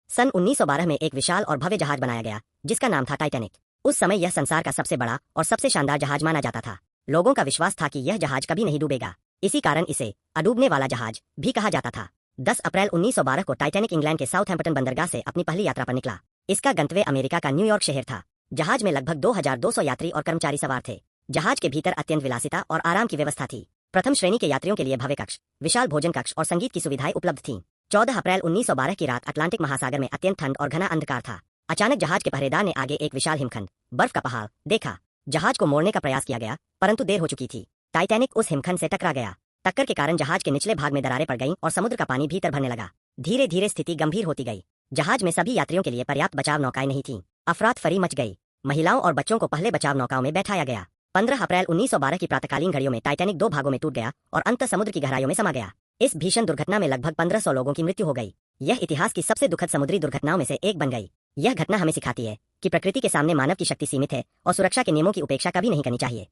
सन 1912 में एक विशाल और भव्य जहाज बनाया गया जिसका नाम था टाइटैनिक। उस समय यह संसार का सबसे बड़ा और सबसे शानदार जहाज माना जाता था। लोगों का विश्वास था कि यह जहाज कभी नहीं डूबेगा। इसी कारण इसे अडूबने वाला जहाज भी कहा जाता था। 10 अप्रैल 1912 को टाइटैनिक इंग्लैंड के साउथहैम्पटन बंदरगाह से अपनी पहली यात्रा पर निकला। इसका गंतव्य अमेरिका का न्यूयॉर्क शहर था। जहाज में लगभग 2200 यात्री और कर्मचारी सवार थे। जहाज के भीतर अत्यंत विलासिता और आराम की व्यवस्था थी। प्रथम श्रेणी के यात्रियों के लिए भव्य कक्ष, विशाल भोजन कक्ष और संगीत की सुविधाएं उपलब्ध थीं। 14 अप्रैल 1912 की रात अटलांटिक महासागर में अत्यंत ठंड और घना अंधकार था। अचानक जहाज के पहरेदार ने आगे एक विशाल हिमखंड, बर्फ का पहाड़ देखा। जहाज को मोड़ने का प्रयास किया गया, परंतु देर हो चुकी थी। टाइटैनिक उस हिमखंड से टकरा गया। टक्कर के कारण जहाज के निचले भाग में दरारें पड़ गईं और समुद्र का पानी भीतर भरने लगा। धीरे धीरे स्थिति गंभीर होती गई। जहाज में सभी यात्रियों के लिए पर्याप्त बचाव नौकाएं नहीं थीं। अफरातफरी मच गई। महिलाओं और बच्चों को पहले बचाव नौकाओं में बैठाया गया। 15 अप्रैल 1912 की प्रातकालीन घड़ियों में टाइटैनिक 2 भागों में टूट गया और अंत समुद्र की गहराइयों में समा गया। इस भीषण दुर्घटना में लगभग 1500 लोगों की मृत्यु हो गई। यह इतिहास की सबसे दुखद समुद्री दुर्घटनाओं में से एक बन गई। यह घटना हमें सिखाती है कि प्रकृति के सामने मानव की शक्ति सीमित है और सुरक्षा के नियमों की उपेक्षा कभी नहीं करनी चाहिए।